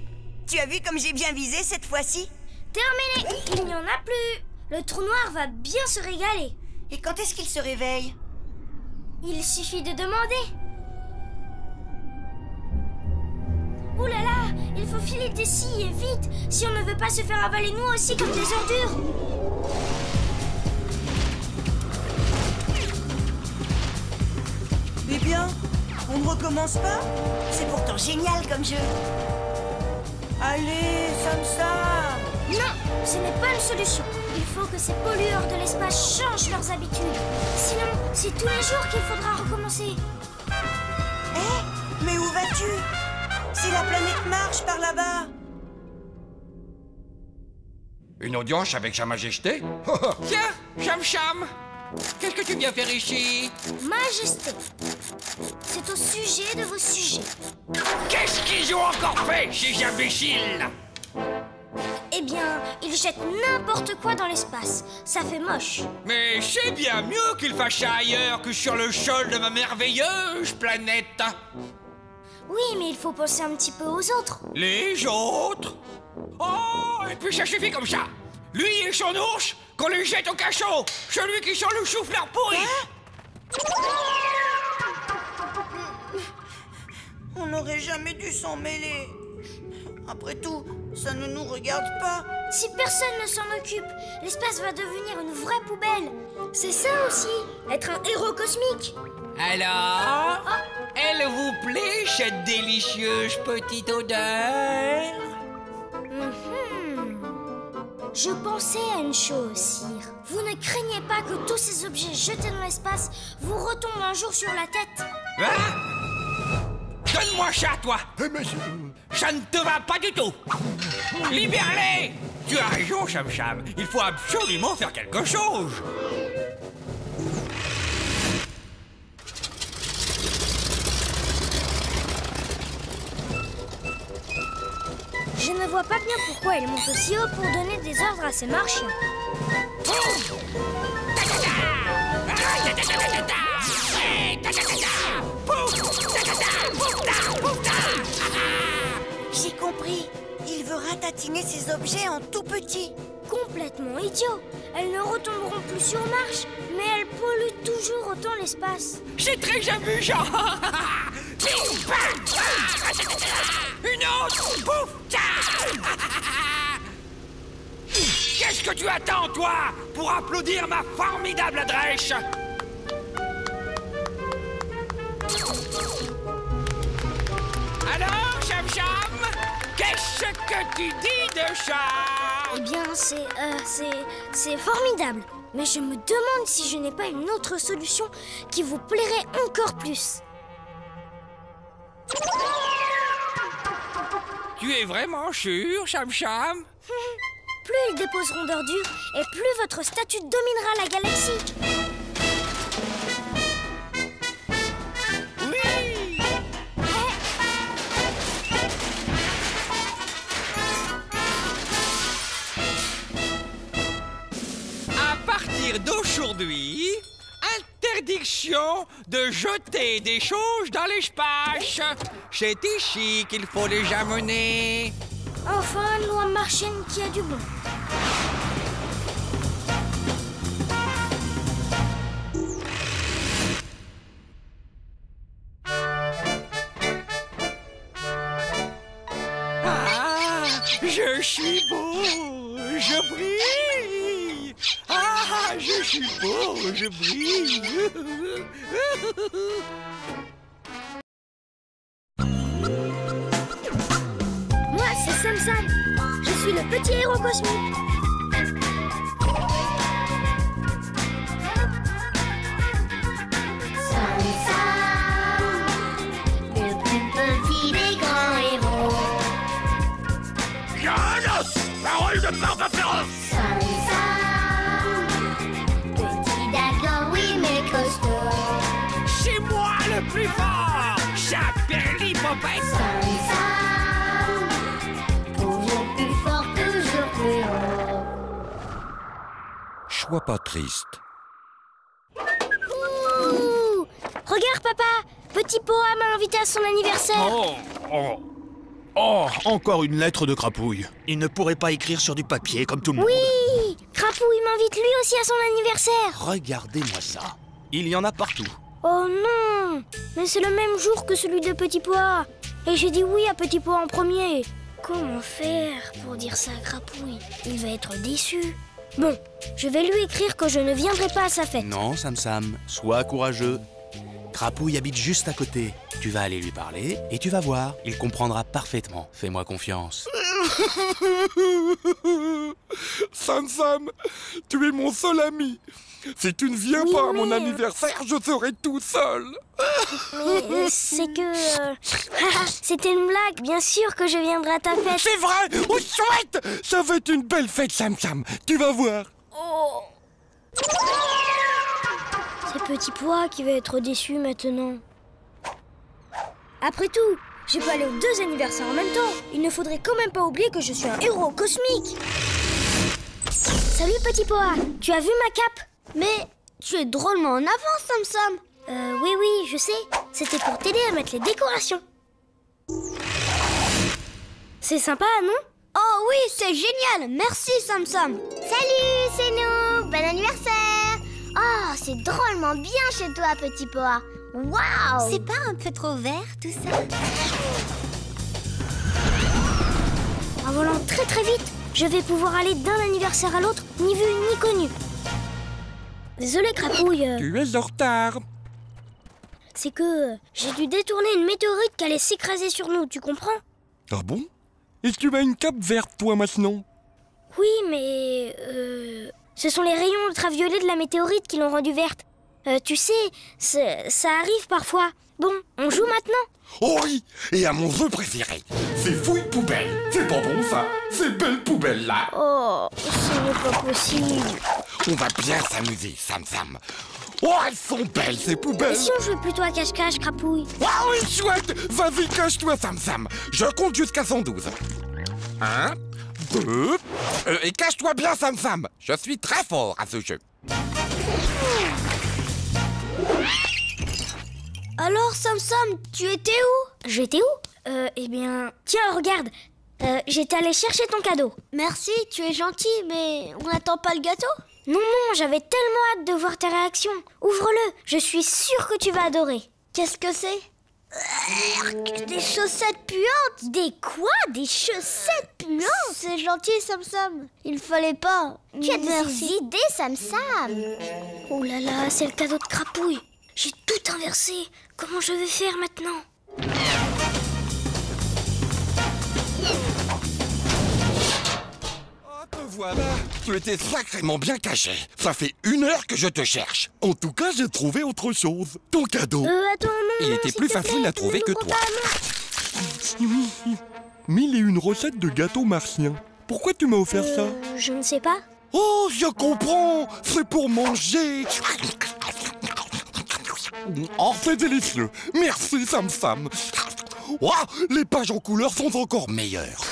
Tu as vu comme j'ai bien visé cette fois-ci? Terminé. Il n'y en a plus. Le trou noir va bien se régaler. Et quand est-ce qu'il se réveille? Il suffit de demander. Ouh là là, il faut filer d'ici et vite, si on ne veut pas se faire avaler nous aussi comme des ordures. Eh bien, on ne recommence pas? C'est pourtant génial comme jeu. Allez, Sam! Non, ce n'est pas une solution. Il faut que ces pollueurs de l'espace changent leurs habitudes. Sinon, c'est tous les jours qu'il faudra recommencer. Mais où vas-tu? Si la planète marche par là-bas. Une audience avec Sa Majesté? Tiens, Cham-Cham, qu'est-ce que tu viens faire ici? Majesté, c'est au sujet de vos sujets. Qu'est-ce qu'ils ont encore fait, ces imbéciles? Eh bien, ils jettent n'importe quoi dans l'espace. Ça fait moche. Mais c'est bien mieux qu'ils fassent ça ailleurs que sur le sol de ma merveilleuse planète. Oui, mais il faut penser un petit peu aux autres. Les autres? Oh, et puis ça suffit comme ça. Lui et son ours, qu'on les jette au cachot. Celui qui sent le chou-fleur pourri. On n'aurait jamais dû s'en mêler. Après tout, ça ne nous regarde pas. Si personne ne s'en occupe, l'espace va devenir une vraie poubelle. C'est ça aussi, être un héros cosmique. Alors, elle vous plaît, cette délicieuse petite odeur? Je pensais à une chose, Sire. Vous ne craignez pas que tous ces objets jetés dans l'espace vous retombent un jour sur la tête? Hein? Donne-moi ça, toi! Ça ne te va pas du tout! Libère-les! Tu as raison, Cham-Cham. Il faut absolument faire quelque chose. Je ne vois pas bien pourquoi il monte aussi haut pour donner des ordres à ces Martiens. J'ai compris. Il veut ratatiner ces objets en tout petit. Complètement idiot. Elles ne retomberont plus sur marche, mais elles polluent toujours autant l'espace. C'est très amusant. Une autre. Pouf. Qu'est-ce que tu attends, toi, pour applaudir ma formidable adresse? Alors, Cham-Cham, qu'est-ce que tu dis de ça? Eh bien, c'est formidable. Mais je me demande si je n'ai pas une autre solution qui vous plairait encore plus. Tu es vraiment sûr, Cham-Cham? Plus ils déposeront d'ordures, et plus votre statue dominera la galaxie. Oui! À partir d'aujourd'hui, interdiction de jeter des choses dans l'espace. C'est ici qu'il faut les amener. Enfin, une loi martienne qui a du bon. Je suis beau, je brille. Ah, je suis beau, je brille. Moi, c'est Sam Sam. Je suis le petit héros cosmique. Sam Sam, le plus petit des grands héros. Janos, parole de papa féroce. Sam Sam, petit d'accord, oui mais costaud. C'est moi le plus fort. J'appelle l'hippopète. Sam Sam, toujours plus fort, toujours plus haut. Sois pas triste. Ouh, regarde, papa. Petit Poa m'a invité à son anniversaire. Oh, encore une lettre de Crapouille. Il ne pourrait pas écrire sur du papier comme tout le monde. Oui, Crapouille m'invite lui aussi à son anniversaire. Regardez-moi ça. Il y en a partout. Oh non, mais c'est le même jour que celui de Petit Poa. Et j'ai dit oui à Petit Poa en premier. Comment faire pour dire ça à Crapouille? Il va être déçu. Bon, je vais lui écrire que je ne viendrai pas à sa fête. Non, Sam Sam, sois courageux. Crapouille habite juste à côté. Tu vas aller lui parler et tu vas voir. Il comprendra parfaitement. Fais-moi confiance. Sam Sam, tu es mon seul ami. Si tu ne viens pas à mon anniversaire, je serai tout seul. Mais c'est que... C'était une blague, bien sûr que je viendrai à ta fête. C'est vrai. Oh, chouette. Ça va être une belle fête, Sam Sam. Tu vas voir. Oh. C'est Petit Poa qui va être déçu maintenant. Après tout, je peux aller aux 2 anniversaires en même temps. Il ne faudrait quand même pas oublier que je suis un héros cosmique. Salut Petit Poa, tu as vu ma cape? Mais tu es drôlement en avance, Sam Sam. Oui, je sais. C'était pour t'aider à mettre les décorations. C'est sympa, non? Oh oui, c'est génial. Merci, Sam Sam. Salut, c'est nous. Bon anniversaire. Oh, c'est drôlement bien chez toi, Petit Poa. Waouh! C'est pas un peu trop vert, tout ça? En volant très très vite, je vais pouvoir aller d'un anniversaire à l'autre, ni vu ni connu. Désolé, Crapouille. Tu es en retard. C'est que j'ai dû détourner une météorite qui allait s'écraser sur nous, tu comprends? Ah bon? Et tu as une cape verte, toi, maintenant? Oui, mais... ce sont les rayons ultraviolets de la météorite qui l'ont rendue verte. Tu sais, ça arrive parfois. Bon, on joue maintenant? Oh oui, et à mon jeu préféré, c'est fouille poubelle. C'est pas bon ça, ces belles poubelles là. Oh, ce n'est pas possible. On va bien s'amuser, Sam Sam. Oh, elles sont belles ces poubelles. Et si on jouait plutôt à cache-cache, Crapouille? Ah oui, chouette. Vas-y, cache-toi, Sam Sam. Je compte jusqu'à 112. 1, 2... et cache-toi bien, Sam Sam. Je suis très fort à ce jeu. Alors, Sam Sam, tu étais où? J'étais où? Eh bien... Tiens, regarde. J'étais allée chercher ton cadeau. Merci, tu es gentil, mais on n'attend pas le gâteau? Non, j'avais tellement hâte de voir ta réaction. Ouvre-le, je suis sûre que tu vas adorer. Qu'est-ce que c'est? Des chaussettes puantes? Des quoi? Des chaussettes puantes? C'est gentil, Sam Sam. Il fallait pas. Tu as des idées, Sam Sam. Oh là là, c'est le cadeau de Crapouille. J'ai tout inversé. Comment je vais faire maintenant? Voilà, tu étais sacrément bien caché. Ça fait 1 heure que je te cherche. En tout cas, j'ai trouvé autre chose. Ton cadeau. Attends, non. Il était plus facile à trouver que toi. Oui, 1001 recettes de gâteaux martiens. Pourquoi tu m'as offert ça? Je ne sais pas. Oh, je comprends. C'est pour manger. Oh, c'est délicieux. Merci, Sam Sam. Oh, les pages en couleur sont encore meilleures.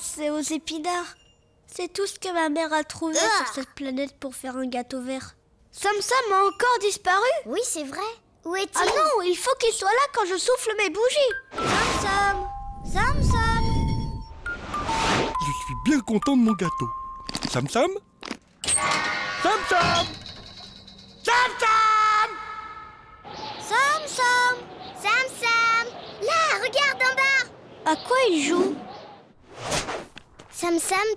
C'est aux épinards. C'est tout ce que ma mère a trouvé sur cette planète pour faire un gâteau vert. Sam Sam a encore disparu? Oui, c'est vrai. Où est-il? Ah non, il faut qu'il soit là quand je souffle mes bougies. Sam Sam, Sam Sam. Je suis bien content de mon gâteau. Sam Sam? Sam Sam! Sam Sam! Sam Sam! Sam Sam! Là, regarde en bas! À quoi il joue? Sam Sam,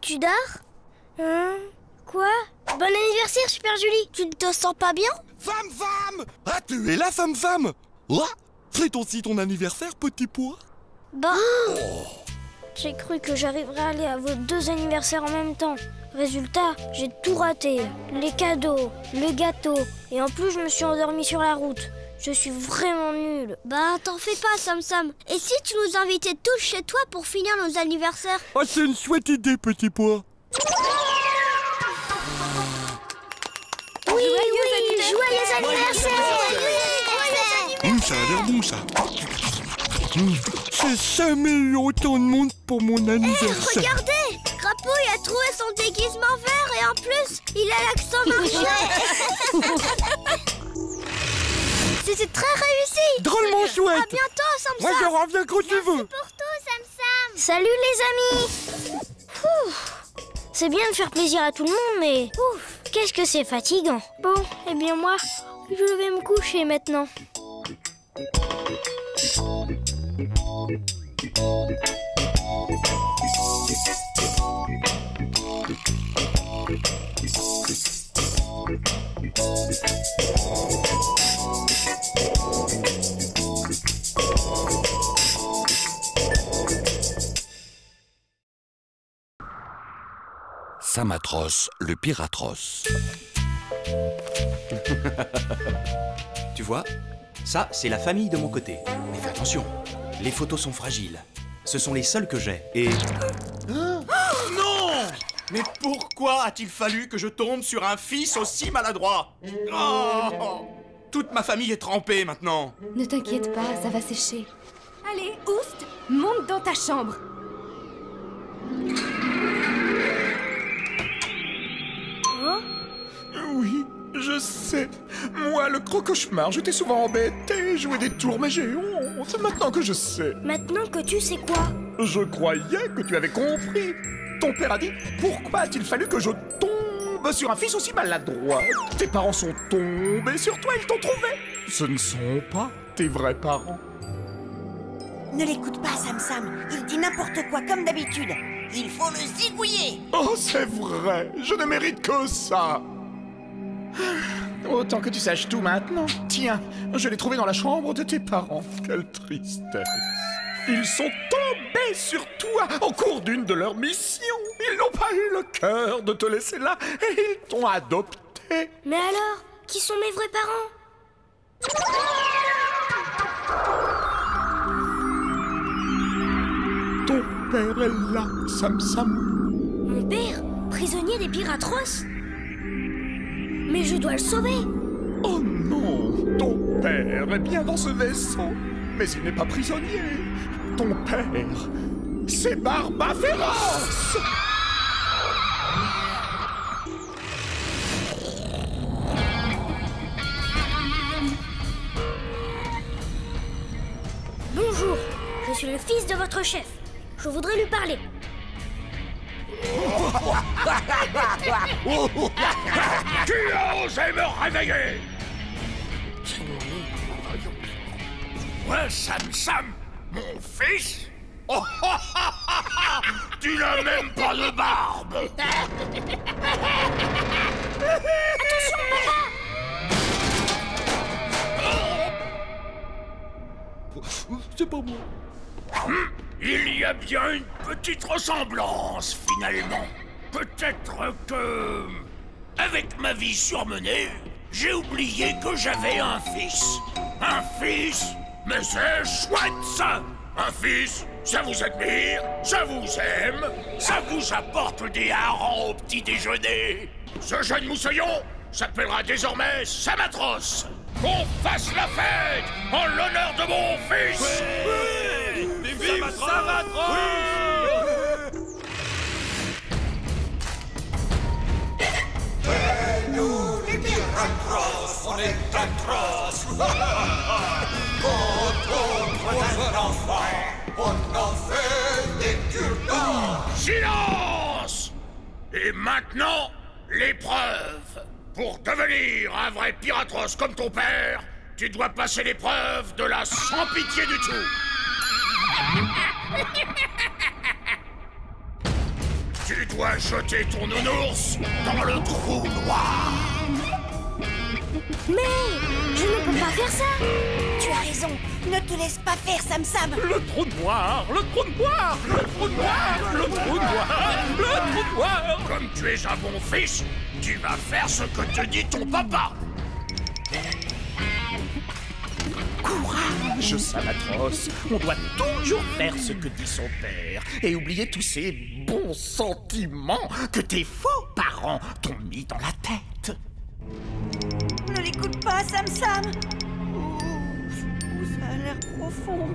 tu dors? Hein? Quoi? Bon anniversaire, Super Julie! Tu ne te sens pas bien? Femme Femme! Ah, tu es là, Femme Femme? Là? C'est aussi ton anniversaire, petit pois? Bah... J'ai cru que j'arriverais à aller à vos 2 anniversaires en même temps. Résultat, j'ai tout raté. Les cadeaux, le gâteau, et en plus je me suis endormie sur la route. Je suis vraiment nulle. Bah, t'en fais pas, Sam Sam. Et si tu nous invitais tous chez toi pour finir nos anniversaires? Oh, c'est une chouette idée, petit pois. Oui, joyeux anniversaire! Ça a l'air bon, ça. C'est jamais eu autant de monde pour mon anniversaire. Regardez! Crapouille a trouvé son déguisement vert et en plus, il a l'accent marseillais. C'était très réussi. Drôlement chouette. À bientôt, Sam Sam. Moi, je reviens quand tu veux. Pour tout, Sam Sam. Salut les amis. C'est bien de faire plaisir à tout le monde, mais qu'est-ce que c'est fatigant. Bon, eh bien moi, je vais me coucher maintenant. Sam atroce, le pire atroce. Tu vois, ça, c'est la famille de mon côté. Mais fais attention, les photos sont fragiles. Ce sont les seules que j'ai, et... Non! Mais pourquoi a-t-il fallu que je tombe sur un fils aussi maladroit? Oh! Toute ma famille est trempée maintenant. Ne t'inquiète pas, ça va sécher. Allez, Oust, monte dans ta chambre. Oui, je sais. Moi, le gros cauchemar, j'étais souvent embêté, jouer des tours, mais j'ai honte. Maintenant que je sais. Maintenant que tu sais quoi? Je croyais que tu avais compris. Ton père a dit, pourquoi a-t-il fallu que je tombe sur un fils aussi maladroit? Tes parents sont tombés sur toi, ils t'ont trouvé. Ce ne sont pas tes vrais parents. Ne l'écoute pas, Sam Sam. Il dit n'importe quoi, comme d'habitude. Il faut le zigouiller. Oh, c'est vrai, je ne mérite que ça. Autant que tu saches tout maintenant. Tiens, je l'ai trouvé dans la chambre de tes parents. Quelle tristesse. Ils sont tombés sur toi au cours d'une de leurs missions. Ils n'ont pas eu le cœur de te laisser là et ils t'ont adopté. Mais alors, qui sont mes vrais parents? Ton père est là, Sam Sam. Mon père, prisonnier des pires atroces? Mais je dois le sauver. Oh non, ton père est bien dans ce vaisseau. Mais il n'est pas prisonnier. Ton père, c'est Barba féroce. Bonjour, je suis le fils de votre chef. Je voudrais lui parler. Tu as osé me réveiller? Moi, Sam Sam, mon fils? Oh, tu n'as même pas de barbe. Attention, papa! C'est pas moi. Il y a bien une petite ressemblance, finalement. Peut-être que... avec ma vie surmenée, j'ai oublié que j'avais un fils. Un fils? Mais c'est chouette, ça! Un fils, ça vous admire, ça vous aime, ça vous apporte des harengs au petit déjeuner. Ce jeune moussaillon s'appellera désormais Sam atroce. Qu'on fasse la fête en l'honneur de mon fils. Oui, vive Sam atroce. Nous, les pires atroces, on est atroces. Contre un enfant, on en fait des cure-dents. Silence! Et maintenant, l'épreuve. Pour devenir un vrai piratos comme ton père, tu dois passer l'épreuve de la sans pitié du tout. Tu dois jeter ton nounours dans le trou noir. Mais je ne peux pas faire ça. Tu as raison. Ne te laisse pas faire, Sam Sam. Le trou noir, le trou noir, le trou noir, le trou noir, le trou noir. Comme tu es un bon fils, tu vas faire ce que te dit ton papa. Courage, Samatros. On doit toujours faire ce que dit son père et oublier tous ces bons sentiments que tes faux parents t'ont mis dans la tête. Ne l'écoute pas, Sam Sam. Ça a l'air profond.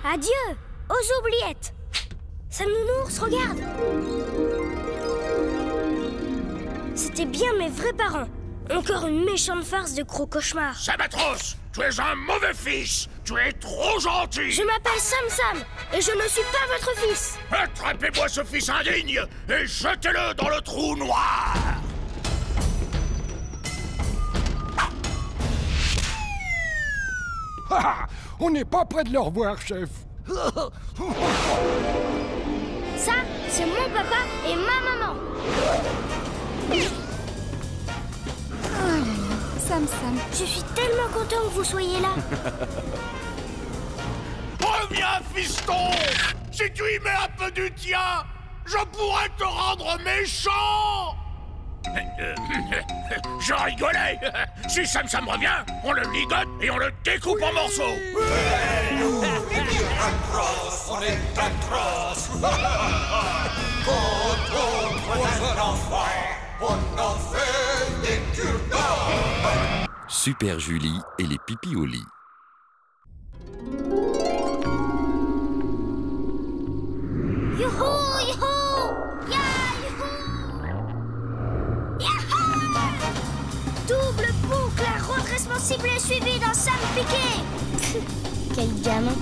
Adieu, aux oubliettes. Sam Nounours, regarde. C'était bien mes vrais parents. Encore une méchante farce de gros cauchemar. Samatros, tu es un mauvais fils. Tu es trop gentil. Je m'appelle Sam Sam et je ne suis pas votre fils. Attrapez-moi ce fils indigne et jetez-le dans le trou noir. Ah, on n'est pas près de le revoir, chef. Ça, c'est mon papa et ma maman. Oh là là, Sam Sam. Je suis tellement content que vous soyez là. Reviens, fiston. Si tu y mets un peu du tien, je pourrais te rendre méchant. Je rigolais. Si Sam Sam revient, on le ligote et on le découpe en morceaux. On est atroce. Quand on croise un enfant, on en fait des cure-dents. Super Julie et les pipis au lit. Youhou, youhou. Ya, youhou. Yahoo. Double boucle, un redressement ciblé suivi d'un Sam piqué. Quel gamin.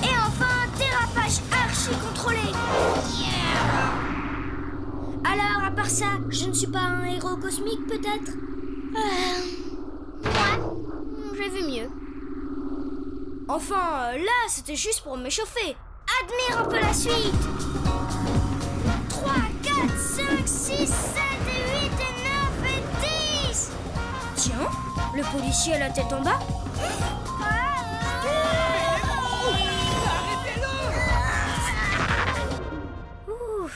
Et enfin, un dérapage archi contrôlé. Yeah. Alors, à part ça, je ne suis pas un héros cosmique, peut-être? Ouais, j'ai vu mieux. Enfin, là, c'était juste pour m'échauffer. Admire un peu la suite. 3, 4, 5, 6, 7, 8, et 9, et 10. Tiens, le policier a la tête en bas. Ouf.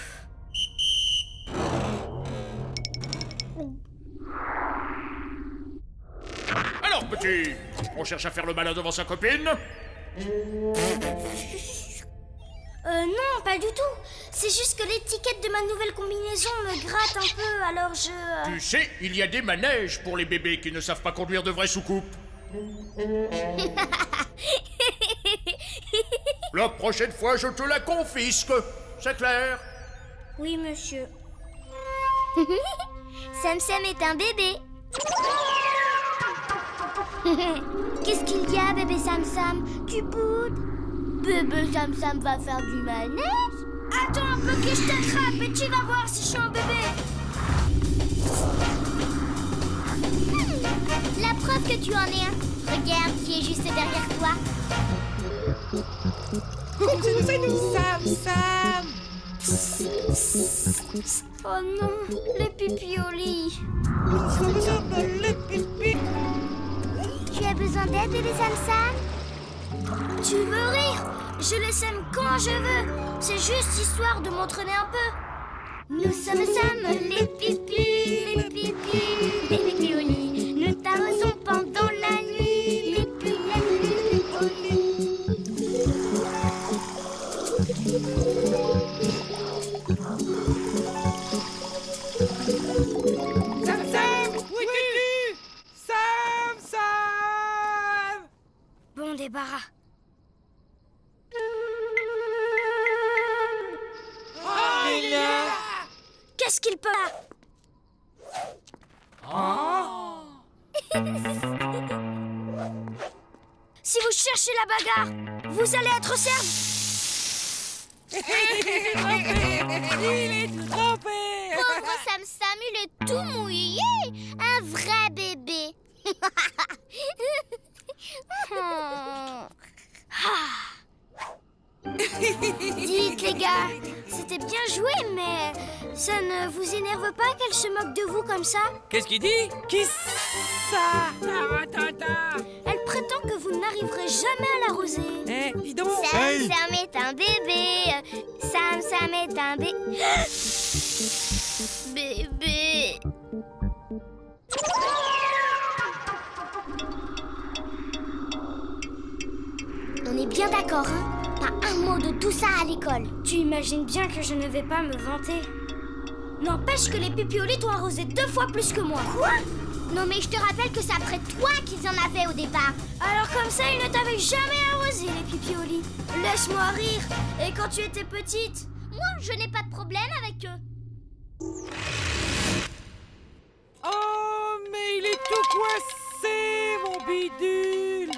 Alors, petit, on cherche à faire le malin devant sa copine? Non, pas du tout. C'est juste que l'étiquette de ma nouvelle combinaison me gratte un peu, alors je... Tu sais, il y a des manèges pour les bébés qui ne savent pas conduire de vraies soucoupes. La prochaine fois, je te la confisque. C'est clair? Oui, monsieur. Sam Sam est un bébé. Qu'est-ce qu'il y a, bébé Sam Sam? Tu boudes? Bébé Sam Sam va faire du manège? Attends un peu que je t'attrape et tu vas voir si je suis un bébé. La preuve que tu en es un. Regarde qui est juste derrière toi. C'est nous, Sam Sam. Oh non, les pipis au lit. Les pipis. Tu as besoin d'aide, bébé Sam Sam? Tu veux rire? Je les sème quand je veux. C'est juste histoire de m'entraîner un peu. Nous sommes Sam, les pipis, les pipis, les pipis au lit. Nous t'arrosons pendant la nuit, les pipis au lit. Sam Sam. Oui, Titi. Sam Sam. Bon débarras. Oh, il est là. Qu'est-ce qu'il peut là? Si vous cherchez la bagarre, vous allez être servi. Il est trempé. Pauvre Sam Sam, il est tout mouillé. Un vrai bébé. Dites les gars, c'était bien joué, mais ça ne vous énerve pas qu'elle se moque de vous comme ça? Qu'est-ce qu'il dit? Qui ça? Elle prétend que vous n'arriverez jamais à l'arroser. Eh, dis donc. Sam Sam est un bébé. Sam Sam est un bébé. On est bien d'accord, hein? Pas un mot de tout ça à l'école. Tu imagines bien que je ne vais pas me vanter. N'empêche que les Pipioli t'ont arrosé 2 fois plus que moi. Quoi? Non mais je te rappelle que c'est après toi qu'ils en avaient au départ. Alors comme ça, ils ne t'avaient jamais arrosé, les Pipioli. Laisse-moi rire. Et quand tu étais petite? Moi, je n'ai pas de problème avec eux. Oh, mais il est tout coincé, mon bidule.